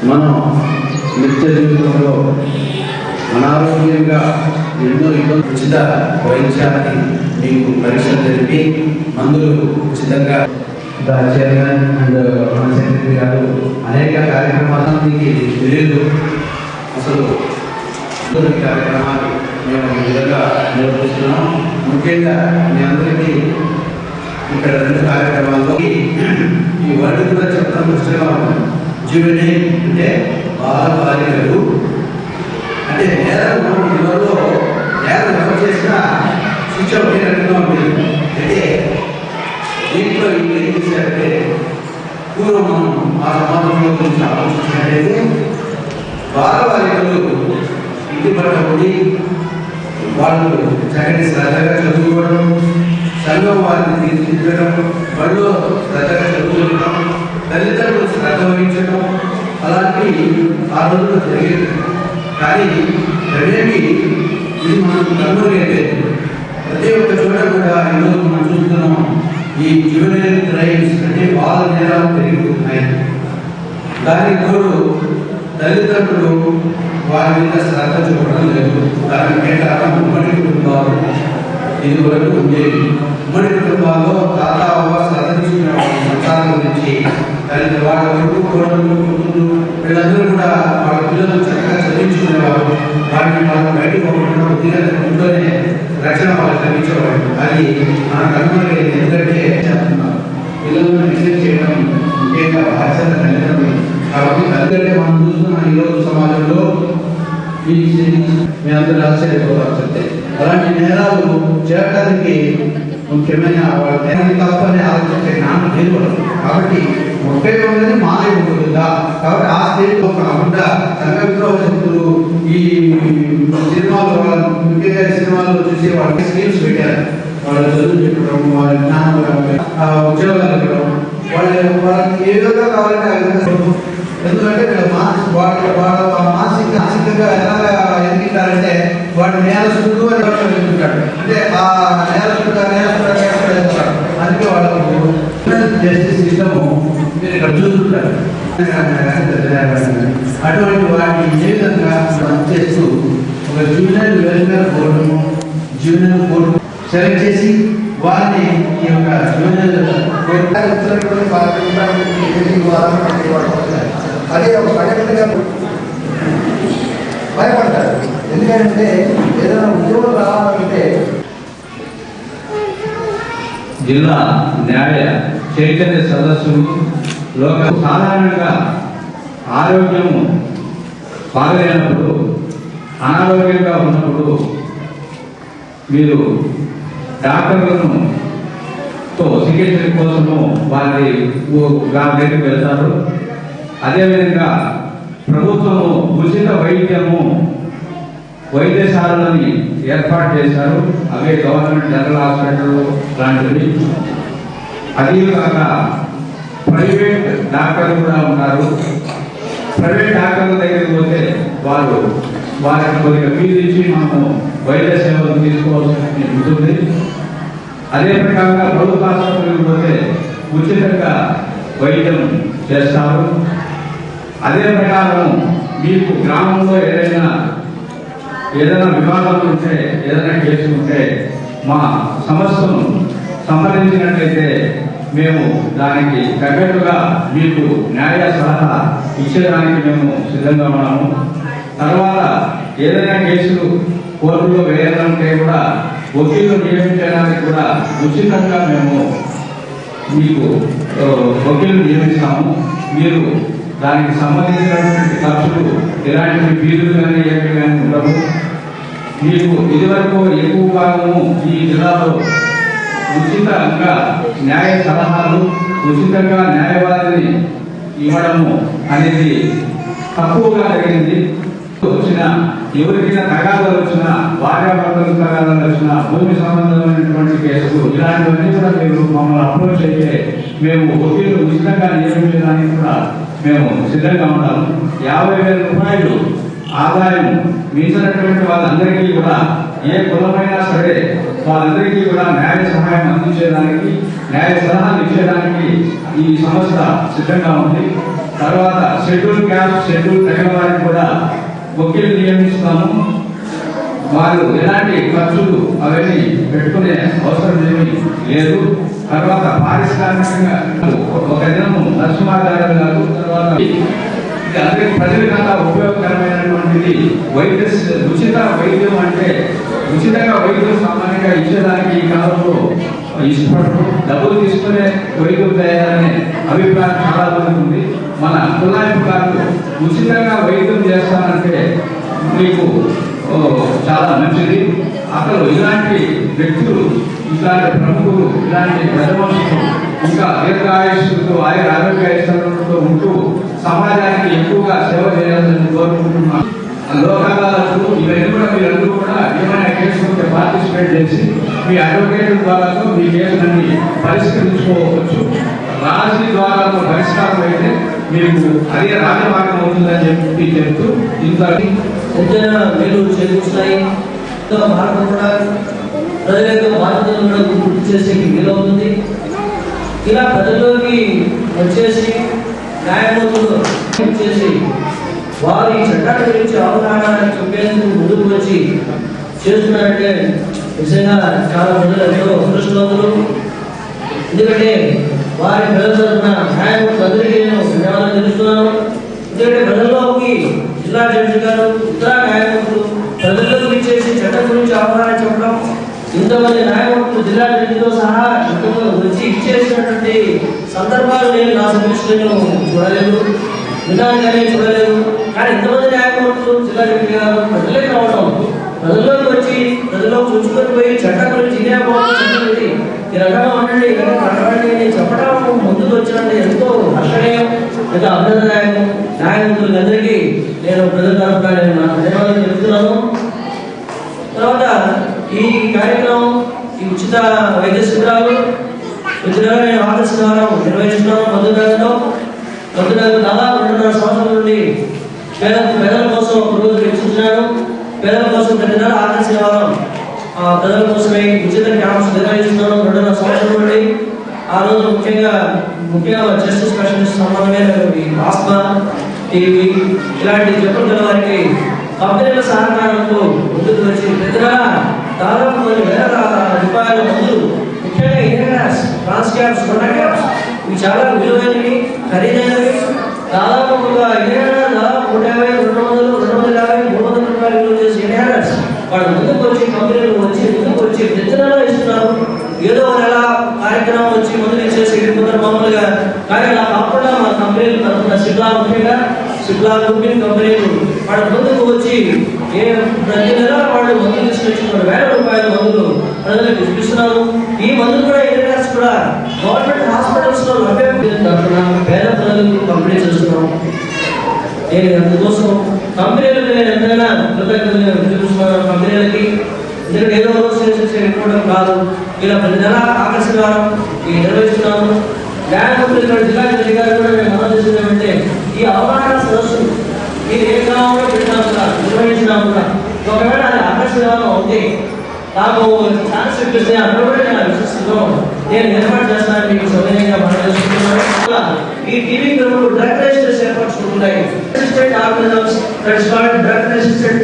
మనం నిత్య జీవితంలో అనారోగ్యంగా ఎన్నో ఇబ్బందులు ఉచిత వైద్యాన్ని మీకు పరీక్షలు జరిపి మందులు ఉచితంగా చైర్మన్ అండ్ మన సెక్రటరీ గారు అనేక కార్యక్రమాలు మీకు తెలియదు. అసలు కార్యక్రమాలు మేము ఈ విధంగా నిర్వహిస్తున్నాం. ముఖ్యంగా మీ అందరికీ ఇక్కడ 2 కార్యక్రమాల్లో ఈ వర్డ్ కూడా చెప్పడం కష్టంగా ఉంది. జీవనే అంటే బాలికలు అంటే నేరం ఎవరిలో నేరం ఎవరు చేసినా శిక్ష ఒకేరకంగా ఉంటుంది. అంటే దీంట్లో ఇప్పుడు ఏం చేశారంటే పూర్వం మనం ఆ సమాజంలో గురించి ఆలోచించినట్లయితే బాలికలు ఇంటి పట్ల ఉండి వాళ్ళు చక్కటి శ్రద్ధగా చదువుకోవడం, సంఘం వారిని తీర్చిదిద్దడం, వాళ్ళు శ్రద్ధగా చదువుకోవడం, తల్లిదండ్రులు శ్రద్ధ వహించడం అలాంటివి ఆ రోజుల్లో జరిగేది. కానీ ప్రజలకి ఇది మనం కనుగొనలేదు. ప్రతి ఒక్క చోట కూడా ఈరోజు మనం చూస్తున్నాం ఈ జ్యువెనైల్ క్రైమ్స్ అంటే బాల నేరాలు పెరిగిపోతున్నాయి. దానికి తోడు తల్లిదండ్రులు వారి మీద శ్రద్ధ చూపడం లేదు. దానికి కారణం ఉమ్మడి కుటుంబాలు ఇది వరకు ఉండేది. ఉమ్మడి కుటుంబాల్లో తాత అవ్వ శ్రద్ధ తీసుకునే సంసారం గురించి వాళ్ళ కొడుకు కోడలు వీళ్ళందరూ కూడా వాళ్ళ పిల్లలు చక్కగా చదివించుకునేవారు. వాటిని వాళ్ళు బయటకు పోకుండా కొద్దిగా ఇంట్లోనే రక్షణ వాళ్ళకి లభించేవాడు. అది మనకు అనుమతి ఎందుకంటే చెప్తున్నారు పిల్లలను నెగ్లెక్ట్ చేయడం ముఖ్యంగా బాధ్యత తల్లిదండ్రులు. కాబట్టి తల్లిదండ్రులు మనం చూస్తున్నాం ఈరోజు సమాజంలో ఈ మీ అందరూ ఆశ్చర్యపోతారు చెప్తే అలాంటి నేరాలు చేయడానికి ముఖ్యమైన వాళ్ళకి తప్పని ఆలోచించే జ్ఞానం లేదు. కాబట్టి 30 మందిని మానే ఉంటుందా కాబట్టి ఆ స్టేజ్లో కాకుండా సంఘ విద్రోహ శక్తులు ఈ సినిమాలు ముఖ్యంగా సినిమాల్లో చూసి వాళ్ళకి స్కీమ్స్ పెట్టారు. వాళ్ళ చదువు చెప్పడం, వాళ్ళ జ్ఞానం ఉద్యోగాలు ఇవ్వడం, వాళ్ళకి ఏ విధంగా కావాలంటే ఆ విధంగా. ఎందుకంటే వాళ్ళ మానసికంగా ఎలా ఎదిగింటారంటే వాడు నేరస్తుడు అని ఎదుగుతాడు. అంటే ఆ నేరస్తుడు నేరస్తాడు. అందుకే వాళ్ళకు జస్టిస్ సిస్టమ్ మీరు ఇక్కడ చూస్తుంటారు. అటువంటి వాటిని ఏ విధంగా చేస్తూ ఒక జూనియర్ వెల్ఫేర్ బోర్డును జూనియర్ బోర్డు సెలెక్ట్ చేసి వారిని ఈ యొక్క జూనియర్ అదే ఒక కడగట్టుగా భయపడతారు. ఎందుకంటే ఏదైనా ఉద్యోగం రావాలంటే జిల్లా న్యాయ చైతన్య సదస్సులు సాధారణంగా ఆరోగ్యము బాగలేనప్పుడు అనారోగ్యంగా ఉన్నప్పుడు మీరు డాక్టర్లను చికిత్స కోసము వారి దగ్గరికి వెళ్తారు. అదేవిధంగా ప్రభుత్వము ఉచిత వైద్యశాలని ఏర్పాటు చేశారు. అవే గవర్నమెంట్ జనరల్ హాస్పిటల్ లాంటివి. అదే కాక ప్రైవేట్ డాక్టర్లు కూడా ఉంటారు. ప్రైవేట్ డాక్టర్ల దగ్గరికి పోతే వారికి కొద్దిగా ఫీజు ఇచ్చి మనము వైద్య సేవలు తీసుకోవాల్సి ఉంటుంది. అదే ప్రకారంగా ప్రభుత్వ ఆసుపత్రికి పోతే ఉచితంగా వైద్యం చేస్తారు. అదే ప్రకారం మీకు గ్రామంలో ఏదైనా వివాదం ఉంటే ఏదైనా కేసు ఉంటే మా సమస్యను సంప్రదించినట్లయితే మేము దానికి తగ్గట్టుగా మీకు న్యాయ సలహా ఇచ్చేదానికి మేము సిద్ధంగా ఉన్నాము. తర్వాత ఏదైనా కేసులు కోర్టులో వేయాలంటే కూడా వకీలు నియమించడానికి కూడా ఉచితంగా మేము మీకు వకీలు నియమిస్తాము. మీరు దానికి సంబంధించినటువంటి ఖర్చులు ఎలాంటి ఫీజులు కానీ ఏమి కానీ ఉండవు. మీకు ఇదివరకు ఎక్కువ భాగము ఈ జిల్లాలో ఉచితంగా న్యాయ సలహాలు ఉచితంగా న్యాయవాదిని ఇవ్వడము అనేది తక్కువగా జరిగింది. ఎవరికైనా తగాదాలు వచ్చినా, భార్యాభర్తలు తగాదాలు వచ్చినా, భూమి సంబంధమైనటువంటి కేసులు ఇలాంటివన్నీ కూడా మీరు మమ్మల్ని అప్రోచ్ అయితే మేము వకీలు ఉచితంగా నియమించడానికి కూడా మేము సిద్ధంగా ఉన్నాము. 50,000 రూపాయలు ఆదాయం మించినటువంటి వాళ్ళందరికీ కూడా ఏ కులమైనా సరే వాళ్ళందరికీ కూడా న్యాయ సహాయం అందించేదానికి, న్యాయ సలహాలు ఇచ్చేదానికి ఈ సంస్థ సిద్ధంగా ఉంది. తర్వాత షెడ్యూల్ క్యాస్ట్, షెడ్యూల్ తగిన వారికి కూడా వకీలు నియమిస్తాము. వారు ఎలాంటి ఖర్చులు అవన్నీ పెట్టుకునే అవసరం ఏమీ లేదు. తర్వాత పారిశ్రామికంగా ఒక దినము నరసింహాచార్య గారు తర్వాత అందరికి ప్రజలకంతా ఉపయోగకరమైనటువంటిది ఉచిత వైద్యం. అంటే ఉచితంగా వైద్యం సామాన్యంగా ఇచ్చేదానికి ఈ కాలంలో ఇష్టపడరు, డబ్బులు తీసుకునే వైద్యం చేయాలనే అభిప్రాయం చాలా మంది ఉంది. మన కులాయిపు గారు ఉచితంగా వైద్యం చేస్తానంటే మీకు చాలా మంచిది. అసలు ఇలాంటి వ్యక్తులు, ఇలాంటి ప్రముఖులు, ఇలాంటి పెద్ద మనుషులు ఇంకా దీర్ఘాయుష్తో ఆరోగ్యాయుష్తో ఉంటూ సమాజానికి ఎక్కువగా సేవ చేయాలని కోరుకుంటున్నాను. లోకాదాలతో ఇవన్నీ కూడా మీరందరూ కూడా ఏమైనా కేసు ఉంటే పార్టిసిపేట్ చేసి మీ అడ్వకేట్ ద్వారా మీ కేసులన్నీ పరిష్కరించుకోవచ్చు. రాజీ ద్వారా పరిష్కారం అయితే మీకు అదే రాజమార్గం అవుతుందని చెప్తూ ఇంత మేలు చేకూరుస్తాయి. భారతం కూడా ప్రజల యొక్క బాధ్యతలను కూడా గుర్తు చేసే వీలవుతుంది. ఇలా ప్రజల్లోకి వచ్చేసి న్యాయమూర్తులు చేసి వారి చట్టాల గురించి అవగాహన చూపేందుకు ముందుకు వచ్చి చేస్తున్నారంటే నిజంగా చాలా ప్రజలు ఎంతో అదృష్టవంతులు. ఎందుకంటే వారి ప్రజల తరఫున న్యాయమూర్తులు అందరికీ నేను ధన్యవాదాలు తెలుస్తున్నాను. ఎందుకంటే ప్రజల్లోకి జిల్లా జడ్జి గారు, ఇతర న్యాయమూర్తులు ప్రజల్లోకి చేసి చట్టం గురించి అవగాహన చెప్పడం, ఇంతమంది న్యాయమూర్తులు జిల్లా జడ్జితో సహా ఇంతమంది వచ్చి ఇచ్చేసినటువంటి సందర్భాలు నేను నా సమీక్షలో చూడలేదు, విధానంగానే చూడలేదు. కానీ ఇంతమంది న్యాయమూర్తులు జిల్లా జడ్జి గారు ప్రజలే రావడం, ప్రజల్లోకి వచ్చి ప్రజల్లోకి చూసుకొని పోయి చట్టం గురించి ఇదే చెప్పండి, ఈ రకంగా ఉండండి, ఈ రకంగా నేను చెప్పడం ముందుకు వచ్చినట్టు ఎంతో హర్షణీయం, ఎంతో అభినందనదాయకం. న్యాయమూర్తులందరికీ నేను ప్రజల తరఫున నేను నా ధన్యవాదాలు చెప్తున్నాను. తర్వాత ఈ కార్యక్రమం, ఈ ఉచిత వైద్య శిబిరాలు నేను ఆగస్టు ద్వారా నిర్వహిస్తున్నాను. మధునగర్లో దాదాపు 2.5 సంవత్సరాల నుండి పేదల కోసం ఒక రోజు వెచ్చించినాను. పేదల కోసం ప్రతి నెల ఆగస్టు వారం ప్రజల కోసమే ఉచిత క్యాంప్స్ నిర్వహిస్తున్నాను 2.5 సంవత్సరాల నుండి. ఆ రోజు ముఖ్యంగా జస్టిస్ స్పెషలిస్ట్ సంబంధమైన ఆస్మా, టీవీ ఇలాంటి జబ్బులు గల వారికి కంపెనీల సహకారంతో ముందుకు వచ్చి ప్రతి నెల దాదాపు కొన్ని వేల రూపాయల మందులు, ముఖ్యంగా ఇన్హేలర్స్, ట్రాన్స్ క్యాప్స్, క్యాప్స్ ఇవి చాలా విలువైనవి, ఖరీదైనవి. దాదాపు ఒక ఇన్హేలర్ దాదాపు 150, 200, 250, 300 రూపాయలు విలువ చేసి ఇన్హేలర్స్ వాళ్ళు ముందుకు వచ్చి కంపెనీలు ముందుకు వచ్చి ప్రతి నెల ఇస్తున్నారు. ఏదో నెల కార్యక్రమం వచ్చి ముందుకు ఇచ్చేసి కొందరు మామూలుగా. కానీ అలా కాకుండా మా కంపెనీలు తరఫున సిప్లా, ముఖ్యంగా సిప్లా గ్రూపింగ్ కంపెనీలు వాళ్ళు ముందుకు వచ్చి ప్రతి నెల వాళ్ళు మందులు తీసుకొచ్చి 1,000 రూపాయల మందులు ప్రజలకు ఇస్తున్నారు. ఈ మందులు కూడా ఇన్హేలర్స్ కూడా గవర్నమెంట్ హాస్పిటల్స్ లో లభ్యం తరఫున పేద ప్రజలకు పంపిణీ చేస్తున్నాం. నేను అందుకోసం కంపెనీలకు నేను ఎంతైనా కృతజ్ఞతలు చూపిస్తున్నాను కంపెనీలకి. ఎందుకంటే ఏదో రోజు వెళ్ళిపోవడం కాదు, ఇలా ప్రతి నెల ఆగస్టు వారం నిర్వహిస్తున్నాము. న్యాయమూర్తులు ఇక్కడ జిల్లా జడ్జి గారు కూడా మేము మనం చేస్తున్నామంటే ఈ అవగాహన సదస్సు మీరు ఏ గ్రామంలో పెట్టినా కూడా నిర్వహించినా కూడా ఒకవేళ అది ఆగస్టు వారం అవుతే నాకు ఛాన్స్ ఇప్పిస్తే అక్కడ కూడా నేను విశ్వసిస్తూ నేను ఏర్పాటు చేస్తానని మీకు సౌకర్యంగా మనం చేసుకుంటున్నాను. ఈ టీవీ గ్రూపులు డ్రగ్ రెసిస్టెన్స్ ఏర్పరచుకుంటున్నాయి. Resistant organisms, that's called drug resistant